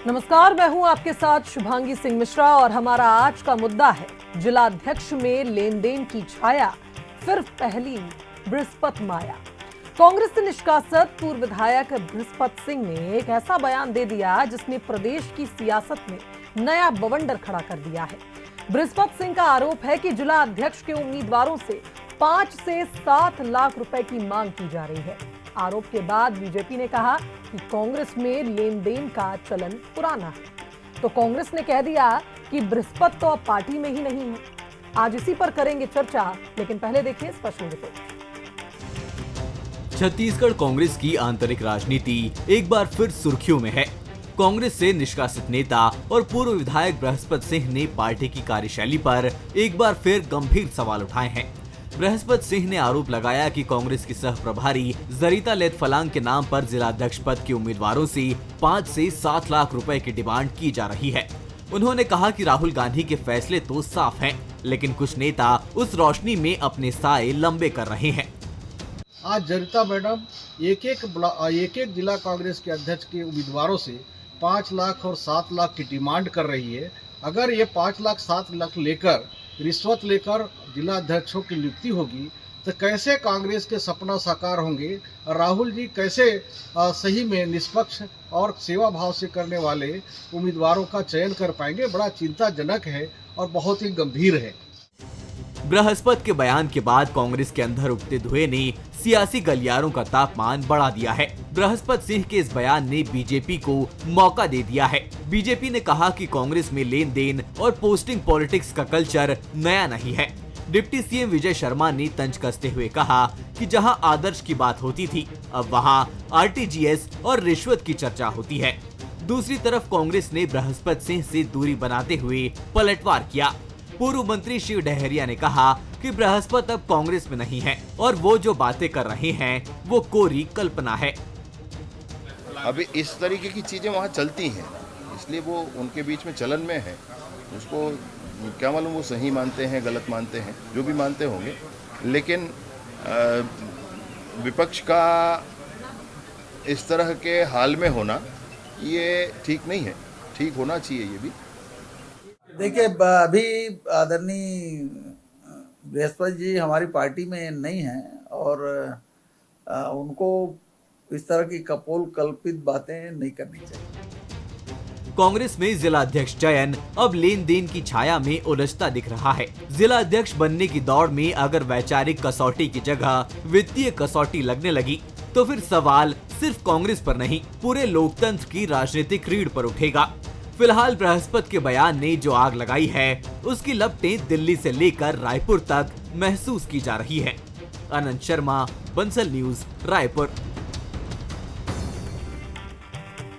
नमस्कार, मैं हूं आपके साथ शुभांगी सिंह मिश्रा और हमारा आज का मुद्दा है जिलाध्यक्ष में लेन देन की छाया, फिर पहली बृहस्पति माया। कांग्रेस से निष्कासित पूर्व विधायक बृहस्पति सिंह ने एक ऐसा बयान दे दिया जिसने प्रदेश की सियासत में नया बवंडर खड़ा कर दिया है। बृहस्पति सिंह का आरोप है कि जिला अध्यक्ष के उम्मीदवारों से 5 से 7 लाख रुपए की मांग की जा रही है। आरोप के बाद बीजेपी ने कहा कि कांग्रेस में लेन देन का चलन पुराना है, तो कांग्रेस ने कह दिया कि बृहस्पति तो अब पार्टी में ही नहीं है। आज इसी पर करेंगे चर्चा, लेकिन पहले देखिए स्पेशल रिपोर्ट। छत्तीसगढ़ कांग्रेस की आंतरिक राजनीति एक बार फिर सुर्खियों में है। कांग्रेस से निष्कासित नेता और पूर्व विधायक बृहस्पति सिंह ने पार्टी की कार्यशैली पर एक बार फिर गंभीर सवाल उठाए हैं। बृहस्पति सिंह ने आरोप लगाया कि कांग्रेस की सह प्रभारी जरीता लेटफलांग के नाम पर जिलाध्यक्ष पद के उम्मीदवारों से 5 से 7 लाख रुपए की डिमांड की जा रही है। उन्होंने कहा कि राहुल गांधी के फैसले तो साफ हैं, लेकिन कुछ नेता उस रोशनी में अपने साए लंबे कर रहे हैं। आज जरिता मैडम एक एक जिला कांग्रेस के अध्यक्ष के उम्मीदवारों से 5 लाख और 7 लाख की डिमांड कर रही है। अगर ये 5 लाख 7 लाख लेकर रिश्वत लेकर जिला अध्यक्षों की नियुक्ति होगी तो कैसे कांग्रेस के सपना साकार होंगे? राहुल जी कैसे सही में निष्पक्ष और सेवा भाव से करने वाले उम्मीदवारों का चयन कर पाएंगे? बड़ा चिंताजनक है और बहुत ही गंभीर है। बृहस्पति के बयान के बाद कांग्रेस के अंदर उठते धुएं ने सियासी गलियारों का तापमान बढ़ा दिया है। बृहस्पति सिंह के इस बयान ने बीजेपी को मौका दे दिया है। बीजेपी ने कहा कि कांग्रेस में लेन देन और पोस्टिंग पॉलिटिक्स का कल्चर नया नहीं है। डिप्टी सीएम विजय शर्मा ने तंज कसते हुए कहा कि जहां आदर्श की बात होती थी, अब वहां आरटीजीएस और रिश्वत की चर्चा होती है। दूसरी तरफ कांग्रेस ने बृहस्पति सिंह से दूरी बनाते हुए पलटवार किया। पूर्व मंत्री शिव डहरिया ने कहा कि बृहस्पति अब कांग्रेस में नहीं है और वो जो बातें कर रहे हैं वो कोरी कल्पना है। अभी इस तरीके की चीजें वहाँ चलती हैं, इसलिए वो उनके बीच में चलन में है। उसको क्या मालूम वो सही मानते हैं गलत मानते हैं, जो भी मानते होंगे, लेकिन विपक्ष का इस तरह के हाल में होना ये ठीक नहीं है। ठीक होना चाहिए ये भी। देखिए, अभी आदरणीय बृहस्पति जी हमारी पार्टी में नहीं हैं और उनको इस तरह की कपोल कल्पित बातें नहीं करनी चाहिए। कांग्रेस में जिला अध्यक्ष चयन अब लेन देन की छाया में उलझता दिख रहा है। जिला अध्यक्ष बनने की दौड़ में अगर वैचारिक कसौटी की जगह वित्तीय कसौटी लगने लगी तो फिर सवाल सिर्फ कांग्रेस पर नहीं, पूरे लोकतंत्र की राजनीतिक रीढ़ पर उठेगा। फिलहाल बृहस्पति के बयान ने जो आग लगाई है उसकी लपटें दिल्ली से लेकर रायपुर तक महसूस की जा रही है। अनंत शर्मा, बंसल न्यूज, रायपुर।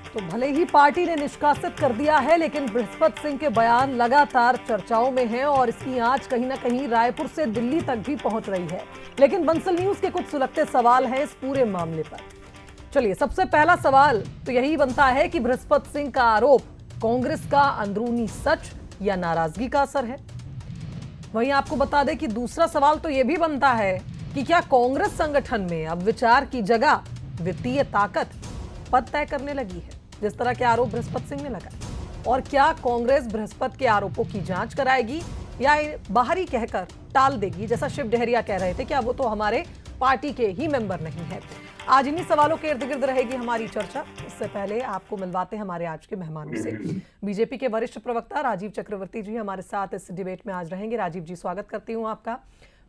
तो भले ही पार्टी ने निष्कासित कर दिया है, लेकिन बृहस्पति सिंह के बयान लगातार चर्चाओं में हैं और इसकी आंच कहीं ना कहीं रायपुर से दिल्ली तक भी पहुंच रही है। लेकिन बंसल न्यूज के कुछ सुलगते सवाल हैं इस पूरे मामले पर। चलिए, सबसे पहला सवाल तो यही बनता है कि बृहस्पति सिंह का आरोप कांग्रेस का अंदरूनी सच या नाराजगी का असर है। वहीं आपको बता दें कि दूसरा सवाल तो यह भी बनता है कि क्या कांग्रेस संगठन में अब विचार की जगह वित्तीय ताकत पद तय करने लगी है, जिस तरह के आरोप बृहस्पति सिंह ने लगाए? और क्या कांग्रेस बृहस्पति के आरोपों की जांच कराएगी या बाहरी कहकर टाल देगी, जैसा शिव डहरिया कह रहे थे कि अब वो तो हमारे पार्टी के ही मेंबर नहीं है? आज इन्हीं सवालों के इर्द गिर्द रहेगी हमारी चर्चा। इससे पहले आपको मिलवाते हैं हमारे आज के मेहमानों से। बीजेपी के वरिष्ठ प्रवक्ता राजीव चक्रवर्ती जी हमारे साथ इस डिबेट में आज रहेंगे। राजीव जी, स्वागत करती हूं आपका।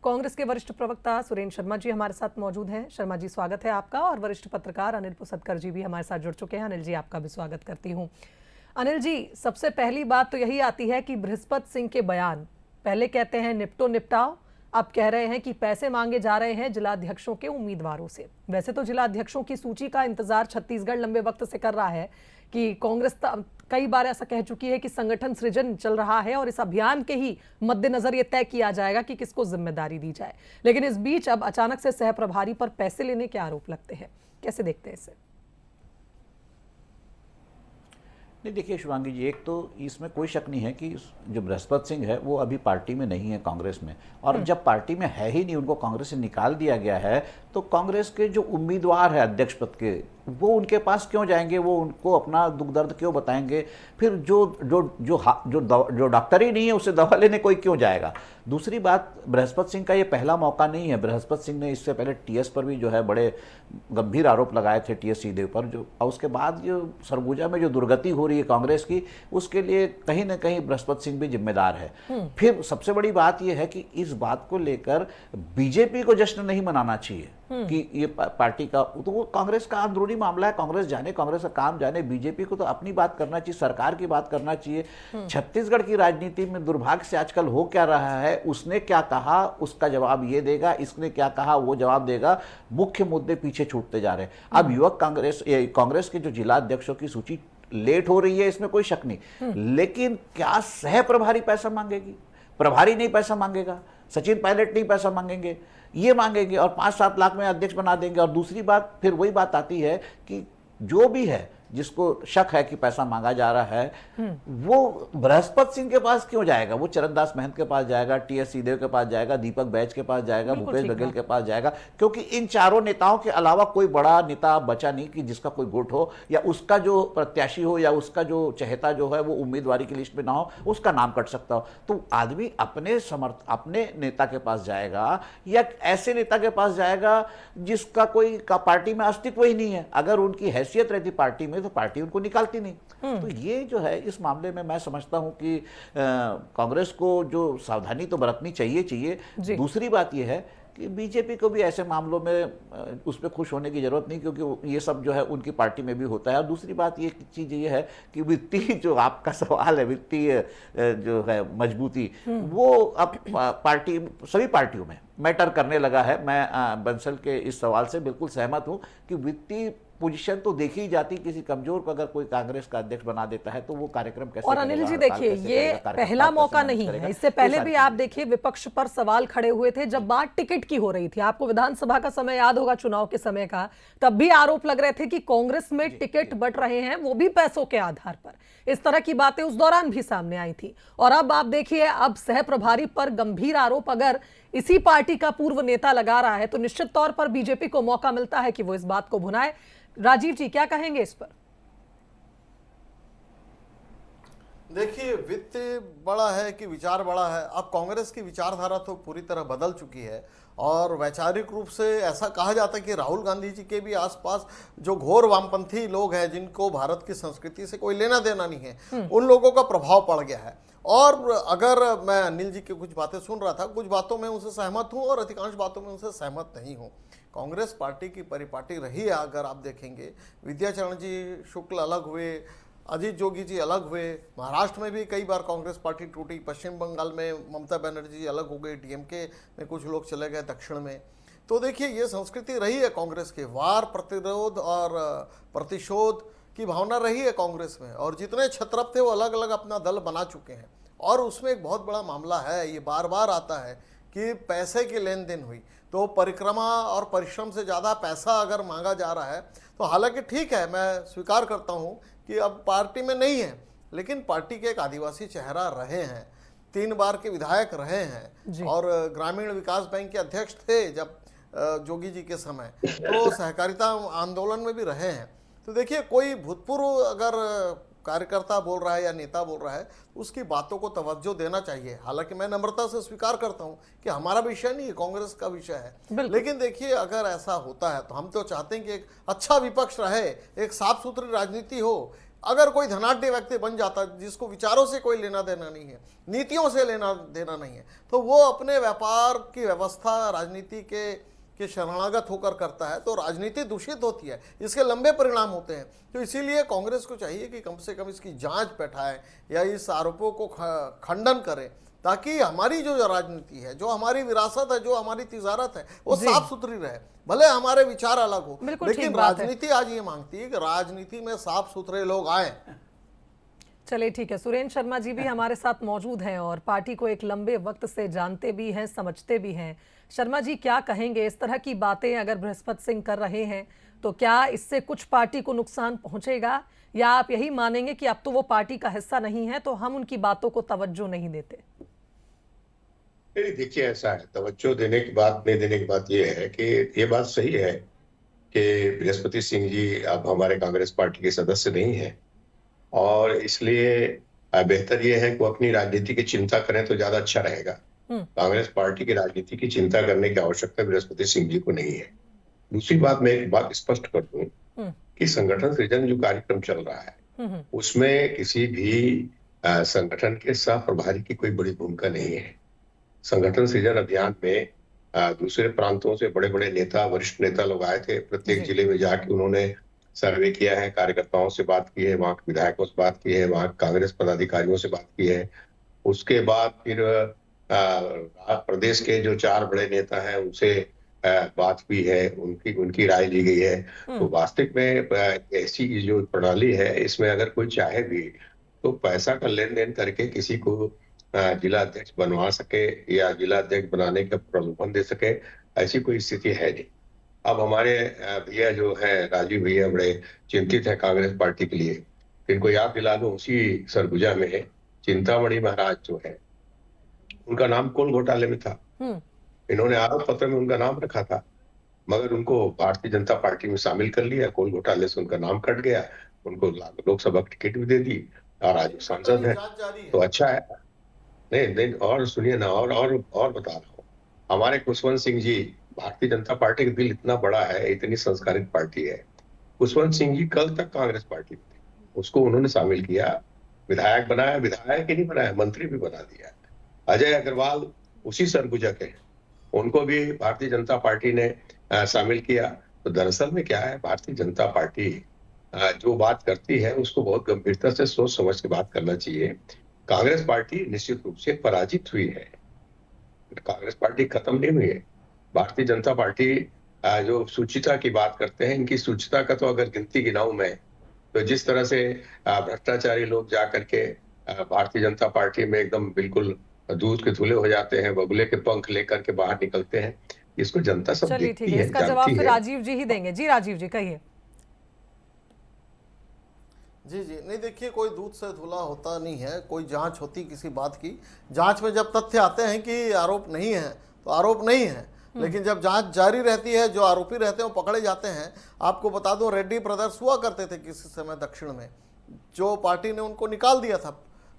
कांग्रेस के वरिष्ठ प्रवक्ता सुरेंद्र शर्मा जी हमारे साथ मौजूद हैं। शर्मा जी, स्वागत है आपका। और वरिष्ठ पत्रकार अनिल पुसदकर जी भी हमारे साथ जुड़ चुके हैं। अनिल जी, आपका भी स्वागत करती हूँ। अनिल जी, सबसे पहली बात तो यही आती है कि बृहस्पति सिंह के बयान, पहले कहते हैं निपटो निपटाओ, अब कह रहे हैं कि पैसे मांगे जा रहे हैं जिलाध्यक्षों के उम्मीदवारों से। वैसे तो जिलाध्यक्षों की सूची का इंतजार छत्तीसगढ़ लंबे वक्त से कर रहा है कि कांग्रेस कई बार ऐसा कह चुकी है कि संगठन सृजन चल रहा है और इस अभियान के ही मद्देनजर ये तय किया जाएगा कि किसको जिम्मेदारी दी जाए। लेकिन इस बीच अब अचानक से सह प्रभारी पर पैसे लेने के आरोप लगते हैं। कैसे देखते हैं इसे? नहीं, देखिए शिवांगी जी, एक तो इसमें कोई शक नहीं है कि जो बृहस्पति सिंह है वो अभी पार्टी में नहीं है, कांग्रेस में। और जब पार्टी में है ही नहीं, उनको कांग्रेस से निकाल दिया गया है, तो कांग्रेस के जो उम्मीदवार है अध्यक्ष पद के, वो उनके पास क्यों जाएंगे, वो उनको अपना दुख दर्द क्यों बताएंगे? फिर जो डॉक्टर ही नहीं है उससे दवा लेने कोई क्यों जाएगा? दूसरी बात, बृहस्पति सिंह का ये पहला मौका नहीं है। बृहस्पति सिंह ने इससे पहले टीएस पर भी जो है बड़े गंभीर आरोप लगाए थे, टीएस सिंहदेव पर, जो और उसके बाद जो सरगुजा में जो दुर्गति हो रही है कांग्रेस की, उसके लिए कहीं ना कहीं बृहस्पति सिंह भी जिम्मेदार है। फिर सबसे बड़ी बात यह है कि इस बात को लेकर बीजेपी को जश्न नहीं मनाना चाहिए कि ये पार्टी का, तो वो कांग्रेस का अंदरूनी मामला है, कांग्रेस जाने, कांग्रेस का काम जाने। बीजेपी को तो अपनी बात करना चाहिए, सरकार की बात करना चाहिए। छत्तीसगढ़ की राजनीति में दुर्भाग्य से आजकल हो क्या रहा है, उसने क्या कहा उसका जवाब ये देगा, इसने क्या कहा वो जवाब देगा, मुख्य मुद्दे पीछे छूटते जा रहे हैं। अब युवक कांग्रेस के जो जिला अध्यक्षों की सूची लेट हो रही है, इसमें कोई शक नहीं, लेकिन क्या सह प्रभारी पैसा मांगेगी? प्रभारी नहीं पैसा मांगेगा, सचिन पायलट नहीं पैसा मांगेंगे, ये मांगेंगे और 5-7 लाख में अध्यक्ष बना देंगे। और दूसरी बात, फिर वही बात आती है कि जो भी है जिसको शक है कि पैसा मांगा जा रहा है, वो बृहस्पति सिंह के पास क्यों जाएगा? वो चरणदास महंत के पास जाएगा, टीएस सिंहदेव के पास जाएगा, दीपक बैज के पास जाएगा, भूपेश बघेल के पास जाएगा, क्योंकि इन चारों नेताओं के अलावा कोई बड़ा नेता बचा नहीं कि जिसका कोई गुट हो, या उसका जो प्रत्याशी हो, या उसका जो चहेता जो है वो उम्मीदवारी की लिस्ट में ना हो, उसका नाम कट सकता हो। तो आदमी अपने नेता के पास जाएगा या ऐसे नेता के पास जाएगा जिसका कोई पार्टी में अस्तित्व ही नहीं है? अगर उनकी हैसियत रहती पार्टी में तो पार्टी उनको निकालती नहीं। तो ये जो है, इस मामले में मैं समझता हूं कि कांग्रेस को जो सावधानी तो बरतनी चाहिए। दूसरी बात ये है कि बीजेपी को भी ऐसे मामलों में उस पर खुश होने की जरूरत नहीं, क्योंकि ये सब जो है उनकी पार्टी में भी होता है। और दूसरी बात ये चीज़ ये है कि वित्तीय जो आपका सवाल है, वित्तीय जो है मजबूती, वो अब सभी पार्टियों में मैटर करने लगा है। मैं बंसल के इस सवाल से बिल्कुल सहमत हूँ कि वित्तीय पोजीशन तो देखी ही जाती, किसी कमजोर को अगर कोई कांग्रेस का अध्यक्ष बना देता है तो वो कार्यक्रम कैसे और अनिल जी देखिए, ये पहला मौका नहीं है। इससे पहले भी आप देखिए विपक्ष पर सवाल खड़े हुए थे जब बात टिकट की हो रही थी। आपको विधानसभा का समय याद होगा, चुनाव के समय का, तब भी आरोप लग रहे थे कि कांग्रेस में टिकट बंट रहे हैं, वो भी पैसों के आधार पर। इस तरह की बातें उस दौरान भी सामने आई थी। और अब आप देखिए, अब सह प्रभारी पर गंभीर आरोप अगर इसी पार्टी का पूर्व नेता लगा रहा है तो निश्चित तौर पर बीजेपी को मौका मिलता है कि वो इस बात को भुनाए। राजीव जी क्या कहेंगे इस पर? देखिए, वित्त बड़ा है कि विचार बड़ा है। अब कांग्रेस की विचारधारा तो पूरी तरह बदल चुकी है और वैचारिक रूप से ऐसा कहा जाता है कि राहुल गांधी जी के भी आसपास जो घोर वामपंथी लोग हैं, जिनको भारत की संस्कृति से कोई लेना देना नहीं है, उन लोगों का प्रभाव पड़ गया है। और अगर मैं अनिल जी की कुछ बातें सुन रहा था, कुछ बातों में उनसे सहमत हूं और अधिकांश बातों में उनसे सहमत नहीं हूं। कांग्रेस पार्टी की परिपाटी रही है, अगर आप देखेंगे, विद्याचरण जी शुक्ल अलग हुए, अजीत जोगी जी अलग हुए, महाराष्ट्र में भी कई बार कांग्रेस पार्टी टूटी, पश्चिम बंगाल में ममता बनर्जी अलग हो गई, डीएमके में कुछ लोग चले गए दक्षिण में। तो देखिए, ये संस्कृति रही है कांग्रेस के, वार प्रतिरोध और प्रतिशोध की भावना रही है कांग्रेस में। और जितने छत्रप थे वो अलग अलग अपना दल बना चुके हैं। और उसमें एक बहुत बड़ा मामला है, ये बार बार आता है कि पैसे की लेन देन हुई, तो परिक्रमा और परिश्रम से ज़्यादा पैसा अगर मांगा जा रहा है तो हालांकि ठीक है, मैं स्वीकार करता हूं कि अब पार्टी में नहीं है, लेकिन पार्टी के एक आदिवासी चेहरा रहे हैं, 3 बार के विधायक रहे हैं और ग्रामीण विकास बैंक के अध्यक्ष थे जब जोगी जी के समय, तो सहकारिता आंदोलन में भी रहे हैं। तो देखिए, कोई भूतपूर्व अगर कार्यकर्ता बोल रहा है या नेता बोल रहा है, उसकी बातों को तवज्जो देना चाहिए। हालांकि मैं नम्रता से स्वीकार करता हूं कि हमारा विषय नहीं है, कांग्रेस का विषय है। लेकिन देखिए, अगर ऐसा होता है तो हम तो चाहते हैं कि एक अच्छा विपक्ष रहे, एक साफ सुथरी राजनीति हो। अगर कोई धनाढ्य व्यक्ति बन जाता है जिसको विचारों से कोई लेना देना नहीं है, नीतियों से लेना देना नहीं है, तो वो अपने व्यापार की व्यवस्था राजनीति के शरणागत होकर करता है, तो राजनीति दूषित होती है, इसके लंबे परिणाम होते हैं। तो इसीलिए कांग्रेस को चाहिए कि कम से कम इसकी जांच बैठाए या इस आरोपों को खंडन करे, ताकि हमारी जो राजनीति है, जो हमारी विरासत है, जो हमारी तिजारत है, वो साफ सुथरी रहे। भले हमारे विचार अलग हो, लेकिन राजनीति आज ये मांगती है कि राजनीति में साफ सुथरे लोग आए। चलिए ठीक है, सुरेंद्र शर्मा जी भी हमारे साथ मौजूद हैं और पार्टी को एक लंबे वक्त से जानते भी हैं, समझते भी हैं। शर्मा जी क्या कहेंगे, इस तरह की बातें अगर बृहस्पत सिंह कर रहे हैं तो क्या इससे कुछ पार्टी को नुकसान पहुंचेगा, या आप यही मानेंगे कि अब तो वो पार्टी का हिस्सा नहीं है तो हम उनकी बातों को तवज्जो नहीं देते? नहीं, देखिए ऐसा है, तवज्जो देने की बात नहीं देने की बात यह है कि ये बात सही है कि बृहस्पति सिंह जी अब हमारे कांग्रेस पार्टी के सदस्य नहीं है, और इसलिए बेहतर ये है कि वो अपनी राजनीति की चिंता करें तो ज्यादा अच्छा रहेगा। कांग्रेस पार्टी की राजनीति की चिंता करने की आवश्यकता बृहस्पति सिंह जी को नहीं है। दूसरी बात, मैं एक बात स्पष्ट कर दूं कि संगठन सृजन जो कार्यक्रम चल रहा है उसमें किसी भी संगठन के सह प्रभारी की कोई बड़ी भूमिका नहीं है। संगठन सृजन अभियान में दूसरे प्रांतों से बड़े बड़े नेता, वरिष्ठ नेता लोग आए थे। प्रत्येक जिले में जाके उन्होंने सर्वे किया है, कार्यकर्ताओं से बात की है, वहां के विधायकों से बात की है, वहां कांग्रेस पदाधिकारियों से बात की है। उसके बाद फिर प्रदेश के जो 4 बड़े नेता हैं उनसे बात हुई है, उनकी राय ली गई है। तो वास्तविक में ऐसी जो प्रणाली है इसमें अगर कोई चाहे भी तो पैसा का लेन देन करके किसी को जिला अध्यक्ष बनवा सके या जिला अध्यक्ष बनाने का प्रलोभन दे सके, ऐसी कोई स्थिति है नहीं। अब हमारे भैया जो है राजीव भैया बड़े चिंतित है कांग्रेस पार्टी के लिए। इनको याद दिला दो, उसी सरगुजा में है चिंतामणि महाराज जो है, उनका नाम कोल घोटाले में था। इन्होंने आरोप पत्र में उनका नाम रखा था, मगर उनको भारतीय जनता पार्टी में शामिल कर लिया। कोल घोटाले से उनका नाम कट गया, उनको लोकसभा की टिकट भी दे दी और आज सांसद है। तो अच्छा है। नहीं, और सुनिए ना, और बता रहा हूँ, हमारे खुशवंत सिंह जी, भारतीय जनता पार्टी का दिल इतना बड़ा है, इतनी संस्कारित पार्टी है। खुशवंत सिंह जी कल तक कांग्रेस पार्टी में थे, उसको उन्होंने शामिल किया, विधायक बनाया, विधायक ही नहीं बनाया, मंत्री भी बना दिया। अजय अग्रवाल उसी सरगुजा के हैं, उनको भी भारतीय जनता पार्टी ने शामिल किया। तो दरअसल में क्या है, भारतीय जनता पार्टी जो बात करती है उसको बहुत गंभीरता से सोच समझ के बात करना चाहिए। कांग्रेस पार्टी निश्चित रूप से पराजित हुई है, कांग्रेस पार्टी खत्म नहीं हुई है। भारतीय जनता पार्टी जो सूचिता की बात करते हैं, इनकी सूचिता का तो अगर गिनती गिनाऊं मैं, तो जिस तरह से भ्रष्टाचारी लोग जा करके भारतीय जनता पार्टी में एकदम बिल्कुल दूध के धुले हो जाते हैं, बगुले के पंख लेकर के बाहर निकलते हैं, इसको जनता सब चलिए देखती ठीक है, है, इसका जवाब जानती फिर है। राजीव जी ही देंगे। जी राजीव जी कहिए। जी नहीं, देखिए कोई दूध से धुला होता नहीं है, कोई जांच होती किसी बात की, जांच में जब तथ्य आते हैं कि आरोप नहीं है तो आरोप नहीं है, लेकिन जब जांच जारी रहती है, जो आरोपी रहते हैं वो पकड़े जाते हैं। आपको बता दूं, रेड्डी ब्रदर्स हुआ करते थे किसी समय दक्षिण में, जो पार्टी ने उनको निकाल दिया था,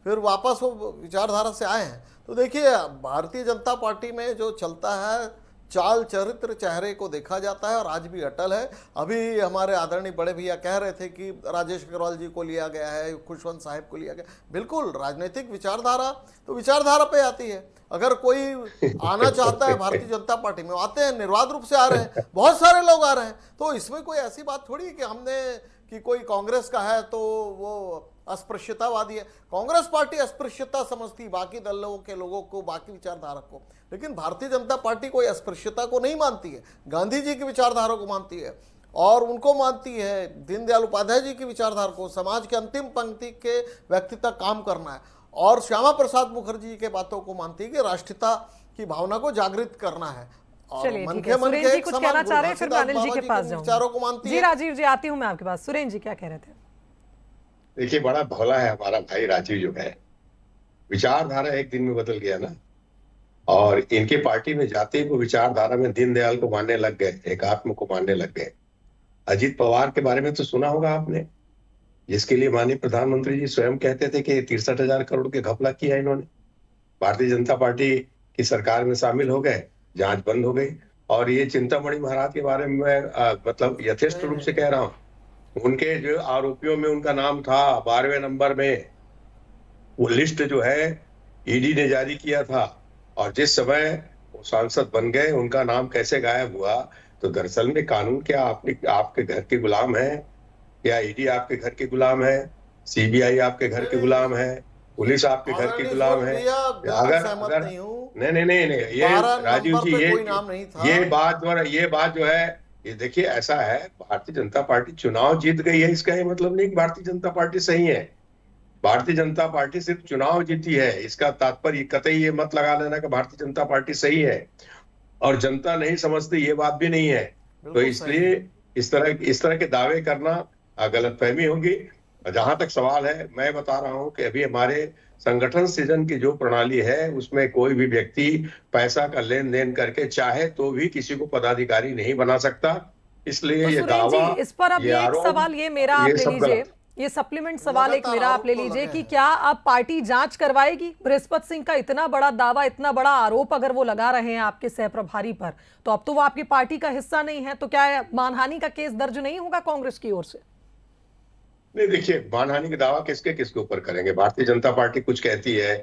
फिर वापस वो विचारधारा से आए हैं। तो देखिए भारतीय जनता पार्टी में जो चलता है, चाल चरित्र चेहरे को देखा जाता है और आज भी अटल है। अभी हमारे आदरणीय बड़े भैया कह रहे थे कि राजेश अग्रवाल जी को लिया गया है, खुशवंत साहिब को लिया गया। बिल्कुल, राजनीतिक विचारधारा तो विचारधारा पे आती है। अगर कोई आना चाहता है भारतीय जनता पार्टी में, आते हैं, निर्बाध रूप से आ रहे हैं, बहुत सारे लोग आ रहे हैं। तो इसमें कोई ऐसी बात थोड़ी है कि हमने कि कोई कांग्रेस का है तो वो अस्पृश्यतावादी है। कांग्रेस पार्टी अस्पृश्यता समझती बाकी दलों के लोगों को, बाकी विचारधारा को, लेकिन भारतीय जनता पार्टी कोई अस्पृश्यता को नहीं मानती है। गांधी जी की विचारधारा को मानती है और उनको मानती है दीनदयाल उपाध्याय जी की विचारधारा को, समाज के अंतिम पंक्ति के व्यक्ति तक काम करना है, और श्यामा प्रसाद मुखर्जी के बातों को मानती है कि राष्ट्रीयता की भावना को जागृत करना है। चलिए ठीक है, सुरेंद्र जी कुछ कहना चाह रहे हैं, फिर मैं अनिल जी के पास जाऊंगी। जी राजीव जी आती हूं मैं आपके पास। सुरेंद्र जी क्या कह रहे थे? देखिए, बड़ा भोला है हमारा भाई राजीव जो है, विचारधारा एक दिन में बदल गया ना, और इनकी पार्टी में जाते ही वो विचारधारा में दीनदयाल को मानने लग गए, एकात्म को मानने लग गए। अजीत पवार के बारे में तो सुना होगा आपने, जिसके लिए माननीय प्रधानमंत्री जी स्वयं कहते थे कि 63,000 करोड़ के घपला किया इन्होंने। भारतीय जनता पार्टी की सरकार में शामिल हो गए, जांच बंद हो गई। और ये चिंतामणि महाराज के बारे में मैं मतलब यथेष्ट रूप से कह रहा हूँ, उनके जो आरोपियों में उनका नाम था 12वें नंबर में। वो लिस्ट जो है ईडी ने जारी किया था, और जिस समय वो सांसद बन गए उनका नाम कैसे गायब हुआ? तो दरअसल में कानून क्या आपके घर के गुलाम है? क्या ईडी आपके घर के गुलाम है? सीबीआई आपके घर के गुलाम है? पुलिस आपके घर के गुलाम है? अगर नहीं, ये राजीव जी, ये बात जो है, ये देखिए ऐसा है, भारतीय जनता पार्टी चुनाव जीत गई है, इसका ये मतलब नहीं कि भारतीय जनता पार्टी सही है। भारतीय जनता पार्टी सिर्फ चुनाव जीती है, इसका तात्पर्य कतई ये मत लगा लेना कि भारतीय जनता पार्टी सही है और जनता नहीं समझती, ये बात भी नहीं है। तो बिल्कुल इसलिए इस तरह के दावे करना गलतफहमी होगी। जहां तक सवाल है, मैं बता रहा हूं कि अभी हमारे संगठन सृजन की जो प्रणाली है उसमें कोई भी व्यक्ति पैसा का लेन देन करके चाहे तो भी किसी को पदाधिकारी नहीं बना सकता। इसलिए तो ये सुरेश दावा, जी, इस पर अब ये ये एक आरोप, सवाल ये मेरा आप ये ले सब लीजिए, गलत। ये सप्लीमेंट सवाल एक लगातार मेरा आप आरोप ले तो लीजिए लगे कि हैं। क्या अब पार्टी जांच करवाएगी बृहस्पति सिंह का इतना बड़ा दावा, इतना बड़ा आरोप अगर वो लगा रहे हैं आपके सहप्रभारी पर, तो अब तो वो आपकी पार्टी का हिस्सा नहीं है, तो क्या मानहानि का केस दर्ज नहीं होगा कांग्रेस की ओर से? नहीं, देखिए, मानहानि का दावा किसके ऊपर करेंगे? भारतीय जनता पार्टी कुछ कहती है,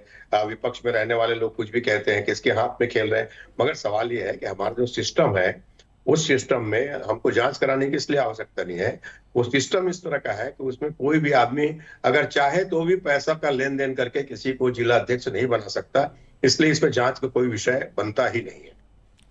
विपक्ष में रहने वाले लोग कुछ भी कहते हैं, किसके हाथ में खेल रहे हैं। मगर सवाल ये है कि हमारा जो सिस्टम है, उस सिस्टम में हमको जांच कराने की इसलिए आवश्यकता नहीं है। वो सिस्टम इस तरह का है कि उसमें कोई भी आदमी अगर चाहे तो भी पैसा का लेन देन करके किसी को जिला अध्यक्ष नहीं बना सकता। इसलिए इसमें जांच का कोई विषय बनता ही नहीं है।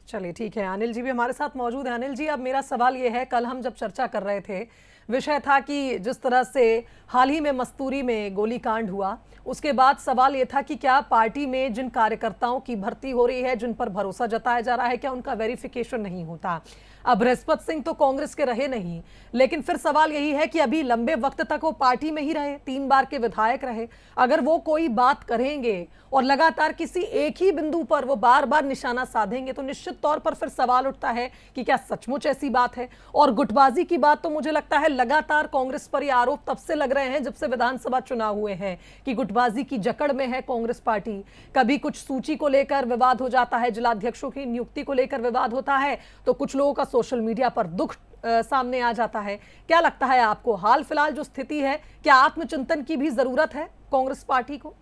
चलिए ठीक है, अनिल जी भी हमारे साथ मौजूद है। अनिल जी, अब मेरा सवाल ये है, कल हम जब चर्चा कर रहे थे, विषय था कि जिस तरह से हाल ही में मस्तूरी में गोलीकांड हुआ, उसके बाद सवाल ये था कि क्या पार्टी में जिन कार्यकर्ताओं की भर्ती हो रही है, जिन पर भरोसा जताया जा रहा है, क्या उनका वेरिफिकेशन नहीं होता? अब बृहस्पति सिंह तो कांग्रेस के रहे नहीं, लेकिन फिर सवाल यही है कि अभी लंबे वक्त तक वो पार्टी में ही रहे, 3 बार के विधायक रहे। अगर वो कोई बात करेंगे और लगातार किसी एक ही बिंदु पर वो बार बार निशाना साधेंगे, तो निश्चित तौर पर फिर सवाल उठता है कि क्या सचमुच ऐसी बात है? और गुटबाजी की बात तो मुझे लगता है लगातार कांग्रेस पर ये आरोप तब से लग रहे हैं जब से विधानसभा चुनाव हुए हैं कि गुटबाजी की जकड़ में है कांग्रेस पार्टी। कभी कुछ सूची को लेकर विवाद हो जाता है, जिलाध्यक्षों की नियुक्ति को लेकर विवाद होता है, तो कुछ लोगों का सोशल मीडिया पर दुख सामने आ जाता है। क्या लगता है आपको, हाल फिलहाल जो स्थिति है, क्या आत्मचिंतन की भी जरूरत है कांग्रेस पार्टी को?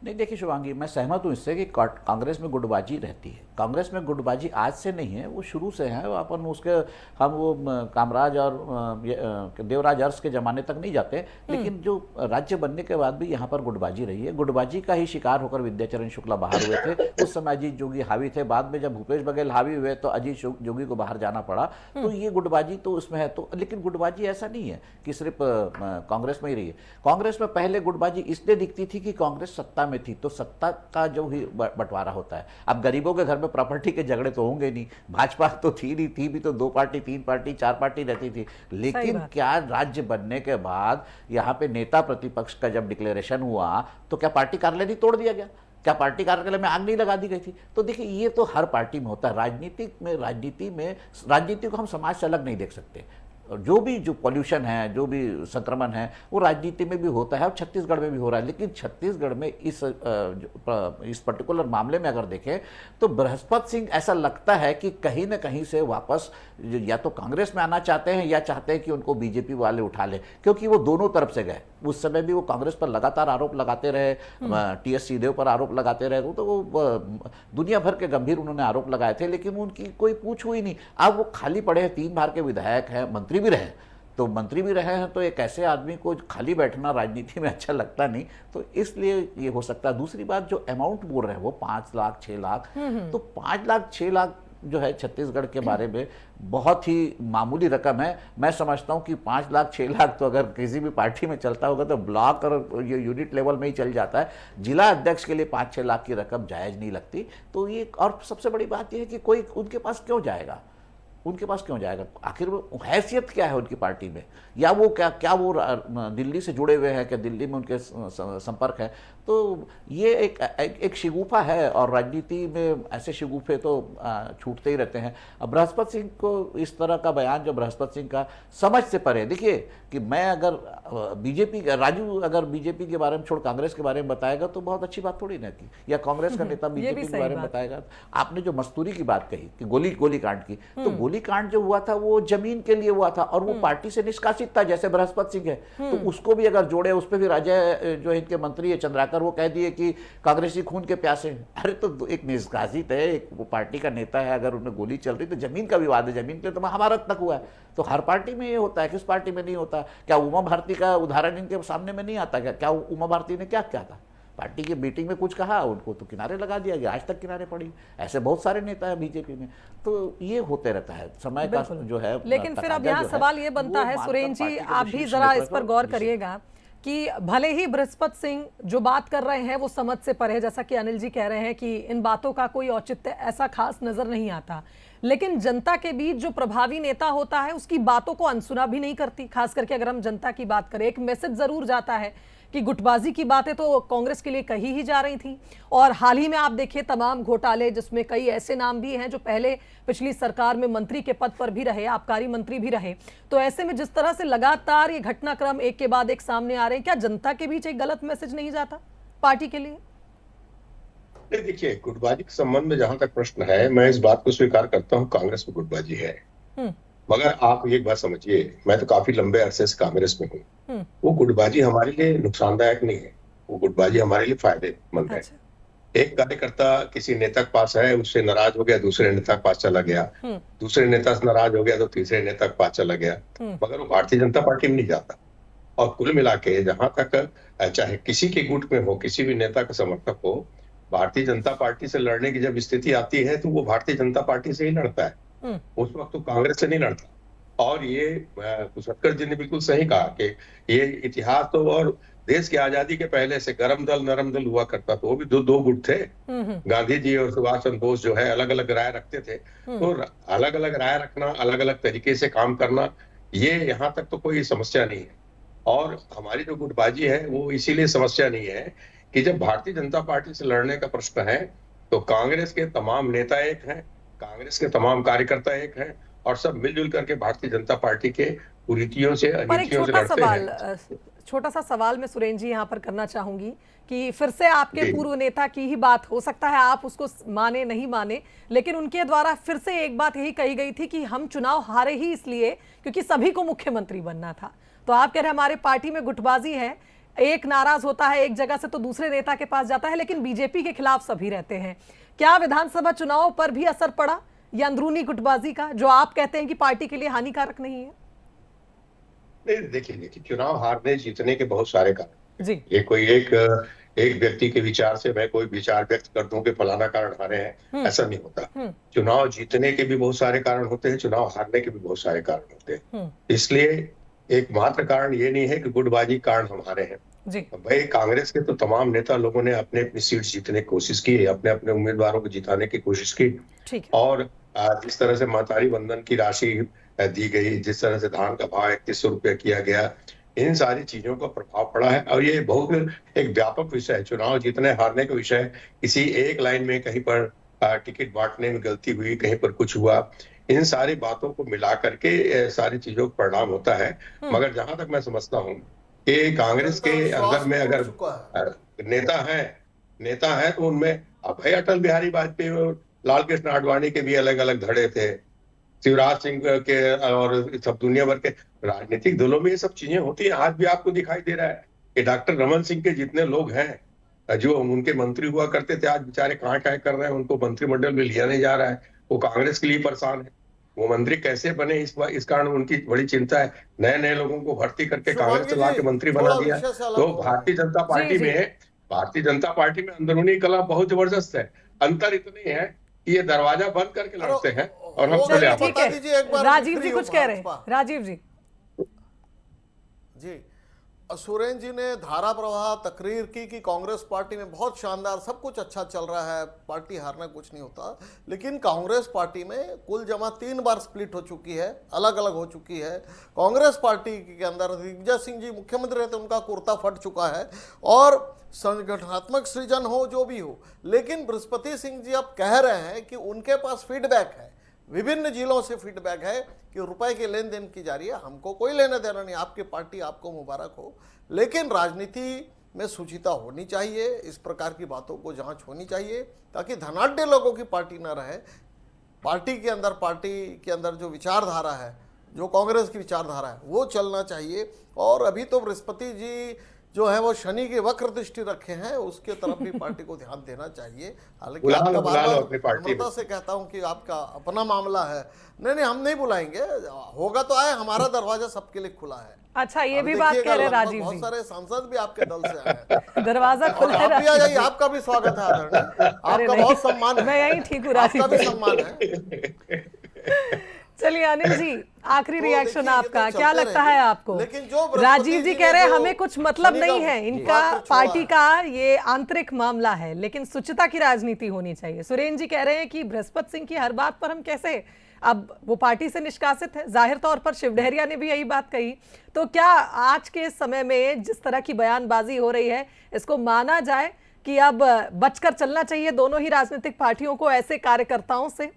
नहीं, देखिए शुभांगी, मैं सहमत हूँ इससे कि कांग्रेस में गुटबाजी रहती है। कांग्रेस में गुटबाजी आज से नहीं है, वो शुरू से है। अपन उसके हम वो कामराज और देवराज अर्श के ज़माने तक नहीं जाते, लेकिन जो राज्य बनने के बाद भी यहाँ पर गुटबाजी रही है। गुटबाजी का ही शिकार होकर विद्याचरण शुक्ला बाहर हुए थे। उस समय अजीत जोगी हावी थे, बाद में जब भूपेश बघेल हावी हुए तो अजीत जोगी को बाहर जाना पड़ा। तो ये गुटबाजी तो उसमें है। तो लेकिन गुटबाजी ऐसा नहीं है कि सिर्फ कांग्रेस में ही रही है। कांग्रेस में पहले गुटबाजी इसलिए दिखती थी कि कांग्रेस सत्ता में थी, तो सत्ता का जो ही बंटवारा होता है। अब गरीबों के घर में प्रॉपर्टी के झगड़े तो होंगे नहीं। भाजपा तो थी नहीं, थी भी तो 2 पार्टी 3 पार्टी 4 पार्टी रहती थी। लेकिन क्या राज्य बनने के बाद यहाँ पे नेता प्रतिपक्ष का जब डिक्लेरेशन हुआ तो क्या पार्टी कार्यालय नहीं तोड़ दिया गया? क्या पार्टी कार्यालय में आग नहीं लगा दी गई थी? तो देखिए, ये तो हर पार्टी में होता है। राजनीति को हम समाज से अलग नहीं देख सकते। जो पॉल्यूशन है, जो भी संक्रमण है, वो राजनीति में भी होता है और छत्तीसगढ़ में भी हो रहा है। लेकिन छत्तीसगढ़ में इस पर्टिकुलर मामले में अगर देखें तो बृहस्पति सिंह ऐसा लगता है कि कहीं ना कहीं से वापस या तो कांग्रेस में आना चाहते हैं या चाहते हैं कि उनको बीजेपी वाले उठा ले, क्योंकि वो दोनों तरफ से गए। उस समय भी वो कांग्रेस पर लगातार आरोप लगाते रहे, टीएस सिंहदेव पर आरोप लगाते रहे, तो वो दुनिया भर के गंभीर उन्होंने आरोप लगाए थे, लेकिन उनकी कोई पूछ हुई नहीं। अब वो खाली पड़े हैं, 3 बार के विधायक हैं, मंत्री भी रहे, तो मंत्री भी रहे हैं, तो एक ऐसे आदमी को खाली बैठना राजनीति में अच्छा लगता नहीं। तो इसलिए ये हो सकता है। दूसरी बात, जो अमाउंट बोल रहे हैं वो 5 लाख 6 लाख, तो 5 लाख 6 लाख जो है छत्तीसगढ़ के बारे में बहुत ही मामूली रकम है। मैं समझता हूं कि 5 लाख 6 लाख तो अगर किसी भी पार्टी में चलता होगा तो ब्लॉक और ये यूनिट लेवल में ही चल जाता है। जिला अध्यक्ष के लिए 5-6 लाख की रकम जायज नहीं लगती। तो ये, और सबसे बड़ी बात यह है कि कोई उनके पास क्यों जाएगा? आखिर वो हैसियत क्या है उनकी पार्टी में? या वो क्या वो दिल्ली से जुड़े हुए हैं, क्या दिल्ली में उनके संपर्क है? तो ये एक शिगुफा है, और राजनीति में ऐसे शिगुफे तो छूटते ही रहते हैं। अब बृहस्पति सिंह को इस तरह का बयान, जो बृहस्पति सिंह का समझ से परे, देखिए कि मैं अगर राजू अगर बीजेपी के बारे में छोड़ कांग्रेस के बारे में बताएगा तो बहुत अच्छी बात थोड़ी ना की, या कांग्रेस का नेता बीजेपी के बारे में बताएगा। आपने जो मस्तूरी की बात कही कि गोली कांड की, तो गोली कांड जो हुआ था वो जमीन के लिए हुआ था, और वो पार्टी से निष्कासित था, जैसे बृहस्पति सिंह है। तो उसको भी अगर जोड़े, उस पर भी राजय जो इनके मंत्री है चंद्राकर, वो कह दिए कि कांग्रेसी खून के प्यासे हैं। अरे तो एक निष्कासित है, एक वो पार्टी का नेता है, अगर उन्हें गोली चल रही तो जमीन का विवाद है, जमीन के लिए तो महाभारत तक हुआ है। तो हर पार्टी में ये होता है, किस पार्टी में नहीं होता? क्या उमा भारती का उदाहरण इनके सामने में नहीं आता? क्या उमा भारती ने क्या था? पार्टी की मीटिंग में कुछ कहा, उनको तो किनारे लगा दिया गया, आज तक किनारे पड़ी। ऐसे बहुत सारे नेता है बीजेपी में, तो ये होते रहता है समय का जो है। लेकिन फिर अब यहाँ सवाल ये बनता है, सुरेंद्र जी आप भी जरा इस पर गौर करिएगा कि भले ही बृहस्पति सिंह जो बात कर रहे हैं वो समझ से परे, जैसा कि अनिल जी कह रहे हैं कि इन बातों का कोई औचित्य ऐसा खास नजर नहीं आता, लेकिन जनता के बीच जो प्रभावी नेता होता है उसकी बातों को अनसुना भी नहीं करती। खास करके अगर हम जनता की बात करें, एक मैसेज जरूर जाता है कि गुटबाजी की बातें तो कांग्रेस के लिए कही ही जा रही थी। और हाल ही में आप देखिए तमाम घोटाले, जिसमें कई ऐसे नाम भी हैं जो पहले पिछली सरकार में मंत्री के पद पर भी रहे, आबकारी मंत्री भी रहे। तो ऐसे में जिस तरह से लगातार ये घटनाक्रम एक के बाद एक सामने आ रहे हैं, क्या जनता के बीच एक गलत मैसेज नहीं जाता पार्टी के लिए? नहीं, देखिए, गुटबाजी के संबंध में जहां तक प्रश्न है, मैं इस बात को स्वीकार करता हूं, कांग्रेस में गुटबाजी है। मगर आप एक बात समझिए, मैं तो काफी लंबे अरसे से कांग्रेस में हूँ। वो गुटबाजी हमारे लिए नुकसानदायक नहीं है, वो गुटबाजी हमारे लिए फायदेमंद है। एक कार्यकर्ता किसी नेता के पास है, उससे नाराज हो गया, दूसरे नेता के पास चला गया, दूसरे नेता से नाराज हो गया तो तीसरे नेता के पास चला गया, मगर वो भारतीय जनता पार्टी में नहीं जाता। और कुल मिला के जहां तक चाहे किसी के गुट में हो, किसी भी नेता का समर्थक हो, भारतीय जनता पार्टी से लड़ने की जब स्थिति आती है तो वो भारतीय जनता पार्टी से ही लड़ता है, उस वक्त तो कांग्रेस से नहीं लड़ता। और ये कुशवाहा जी ने बिल्कुल सही कहा कि ये इतिहास तो, और देश की आजादी के पहले से गरम दल नरम दल हुआ करता, तो वो भी दो गुट थे। गांधी जी और सुभाष चंद्र बोस जो है अलग अलग राय रखते थे, तो अलग अलग राय रखना, अलग अलग तरीके से काम करना, ये यहाँ तक तो कोई समस्या नहीं है। और हमारी जो गुटबाजी है वो इसीलिए समस्या नहीं है कि जब भारतीय जनता पार्टी से लड़ने का प्रश्न है तो कांग्रेस के तमाम नेता एक हैं, कांग्रेस के तमाम कार्यकर्ता एक हैं, और सब मिलजुल करके भारतीय जनता पार्टी के कुरीतियों से, अनीतियों से लड़ते हैं। छोटा सा सवाल मैं सुरेंद्र जी यहाँ पर करना चाहूंगी कि फिर से आपके पूर्व नेता की ही बात, हो सकता है आप उसको माने नहीं माने, लेकिन उनके द्वारा फिर से एक बात यही कही गई थी कि हम चुनाव हारे ही इसलिए क्योंकि सभी को मुख्यमंत्री बनना था। तो आप कह रहे हैं हमारे पार्टी में गुटबाजी है, एक नाराज होता है एक जगह से तो दूसरे नेता के पास जाता है, लेकिन बीजेपी के खिलाफ सभी रहते हैं। क्या विधानसभा चुनाव पर भी असर पड़ा या अंदरूनी गुटबाजी का, जो आप कहते हैं कि पार्टी के लिए हानिकारक नहीं है? नहीं, देखिए, चुनाव हारने जीतने के बहुत सारे कारण जी। ये कोई एक व्यक्ति के विचार से मैं कोई विचार व्यक्त कर दूं कि फलाना कारण हारे हैं, ऐसा नहीं होता। चुनाव जीतने के भी बहुत सारे कारण होते हैं, चुनाव हारने के भी बहुत सारे कारण होते हैं। इसलिए एकमात्र कारण ये नहीं है कि गुटबाजी कारण हम हारे हैं। भाई, कांग्रेस के तो तमाम नेता लोगों ने अपने अपनी सीट जीतने की कोशिश की, अपने अपने उम्मीदवारों को जिताने की कोशिश की। और जिस तरह से महतारी वंदन की राशि दी गई, जिस तरह से धान का भाव 3100 रुपया किया गया, इन सारी चीजों का प्रभाव पड़ा है। और ये बहुत एक व्यापक विषय है, चुनाव जीतने हारने का विषय। किसी एक लाइन में कहीं पर टिकट बांटने में गलती हुई, कहीं पर कुछ हुआ, इन सारी बातों को मिला करके सारी चीजों का परिणाम होता है। मगर जहां तक मैं समझता हूँ कि कांग्रेस के अंदर में अगर नेता है तो उनमें अब भाई अटल बिहारी वाजपेयी, लाल कृष्ण आडवाणी के भी अलग अलग धड़े थे, शिवराज सिंह के, और सब दुनिया भर के राजनीतिक दलों में ये सब चीजें होती हैं। आज भी आपको दिखाई दे रहा है कि डॉक्टर रमन सिंह के जितने लोग हैं जो उनके मंत्री हुआ करते थे, आज बेचारे कहाँ क्या कर रहे हैं, उनको मंत्रिमंडल में लिया नहीं जा रहा है। वो कांग्रेस के लिए परेशान है, वो मंत्री कैसे बने इस कारण उनकी बड़ी चिंता है। नए नए लोगों को भर्ती करके कांग्रेस चला के मंत्री बना दिया। तो भारतीय जनता पार्टी में अंदरूनी कलह बहुत जबरदस्त है। अंतर इतनी है कि ये दरवाजा बंद करके लड़ते हैं और हम खुले। राजीव जी कुछ कह रहे हैं। राजीव जी जी, सुरेंद्र जी ने धारा प्रवाह तकरीर की कि कांग्रेस पार्टी में बहुत शानदार सब कुछ अच्छा चल रहा है, पार्टी हारना कुछ नहीं होता। लेकिन कांग्रेस पार्टी में कुल जमा 3 बार स्प्लिट हो चुकी है, अलग अलग हो चुकी है। कांग्रेस पार्टी के अंदर दिग्विजय सिंह जी मुख्यमंत्री रहते, उनका कुर्ता फट चुका है और संगठनात्मक सृजन हो जो भी हो। लेकिन बृहस्पति सिंह जी अब कह रहे हैं कि उनके पास फीडबैक है, विभिन्न जिलों से फीडबैक है कि रुपए के लेन देन की जा रही है, हमको कोई लेना देना नहीं, आपकी पार्टी आपको मुबारक हो। लेकिन राजनीति में शुचिता होनी चाहिए, इस प्रकार की बातों को जांच होनी चाहिए ताकि धनाढ्य लोगों की पार्टी ना रहे। पार्टी के अंदर जो विचारधारा है, जो कांग्रेस की विचारधारा है, वो चलना चाहिए। और अभी तो बृहस्पति जी जो है वो शनि की वक्र दृष्टि रखे हैं, उसके तरफ भी पार्टी को ध्यान देना चाहिए। हालांकि बुला लो, आपका बुला लो बार-बार अपनी पार्टी में। नम्रता से कहता हूं कि आपका अपना मामला है। नहीं, हम नहीं बुलाएंगे, होगा तो आए, हमारा दरवाजा सबके लिए खुला है। अच्छा, ये अब भी बात देखिएगा, कह रहे लगभग राजीव बहुत जी, सारे सांसद भी आपके दल से आए हैं। दरवाजा और खुला है आप भी आ राजीव जाइए, जी। आपका भी स्वागत है आदरणीय, अरे आपका नहीं, बहुत सम्मान है, मैं यहीं ठीक हूँ आपका राजीव भी जी। सम्मान है। चलिए अनिल जी, आखिरी तो रिएक्शन देखिए, ये तो आपका, चलते क्या लगता है रहेंगे। आपको? लेकिन जो बृहस्पति राजीव जी जी कह ने रहे हैं जो हमें कुछ मतलब शनि का नहीं है, इनका वाक्य छोड़ा पार्टी है। का ये आंतरिक मामला है, लेकिन शुचिता की राजनीति होनी चाहिए। सुरेंद्र जी कह रहे हैं कि बृहस्पति सिंह की हर बात पर हम कैसे, अब वो पार्टी से निष्कासित है, जाहिर तौर पर शिव डहरिया ने भी यही बात कही। तो क्या आज के समय में जिस तरह की बयानबाजी हो रही है, इसको माना जाए कि अब बचकर चलना चाहिए दोनों ही राजनीतिक पार्टियों को ऐसे कार्यकर्ताओं से?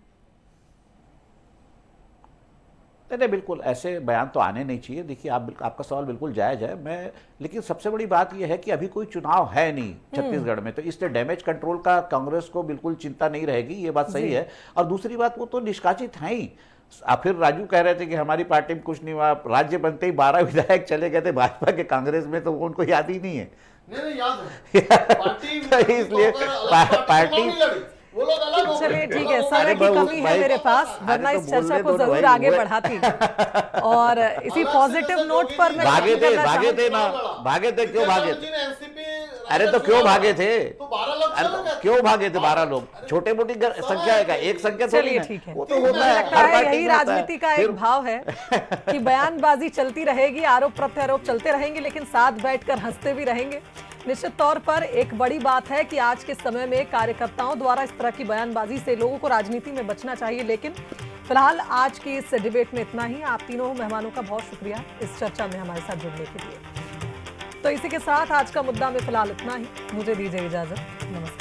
नहीं, बिल्कुल ऐसे बयान तो आने नहीं चाहिए। देखिए, आपका सवाल बिल्कुल जायज है। लेकिन सबसे बड़ी बात यह है कि अभी कोई चुनाव है नहीं छत्तीसगढ़ में, तो इसलिए डैमेज कंट्रोल का कांग्रेस को बिल्कुल चिंता नहीं रहेगी, ये बात सही है। और दूसरी बात, वो तो निष्कासित हैं ही। आप फिर राजू कह रहे थे कि हमारी पार्टी में कुछ नहीं हुआ, राज्य बनते ही 12 विधायक चले गए थे भाजपा के कांग्रेस में, तो उनको याद ही नहीं है। नहीं, याद है। पार्टी तो इसलिए पार्टी, वो लोग अलग हो गए। चलिए ठीक है, समय की कमी है मेरे पास, वरना इस चर्चा को जरूर आगे बढ़ाती। और इसी पॉजिटिव नोट पर मैं भागे थे क्यों भागे? अरे तो क्यों भागे थे? तो 12 लोग अरे चले गए। क्यों भागे थे 12 लोग? छोटे मोटी संख्या है, एक संख्या थोड़ी चलिए है। ठीक है, वो तो होता है, लगता हर है पार्टी यही में होता है। राजनीति का फिर एक भाव है कि बयानबाजी चलती रहेगी, आरोप प्रत्यारोप चलते रहेंगे, लेकिन साथ बैठकर हंसते भी रहेंगे। निश्चित तौर पर एक बड़ी बात है कि आज के समय में कार्यकर्ताओं द्वारा इस तरह की बयानबाजी से लोगों को राजनीति में बचना चाहिए। लेकिन फिलहाल आज की इस डिबेट में इतना ही। आप तीनों मेहमानों का बहुत शुक्रिया इस चर्चा में हमारे साथ जुड़ने के लिए। तो इसी के साथ आज का मुद्दा में फिलहाल इतना ही। मुझे दीजिए इजाजत, नमस्कार।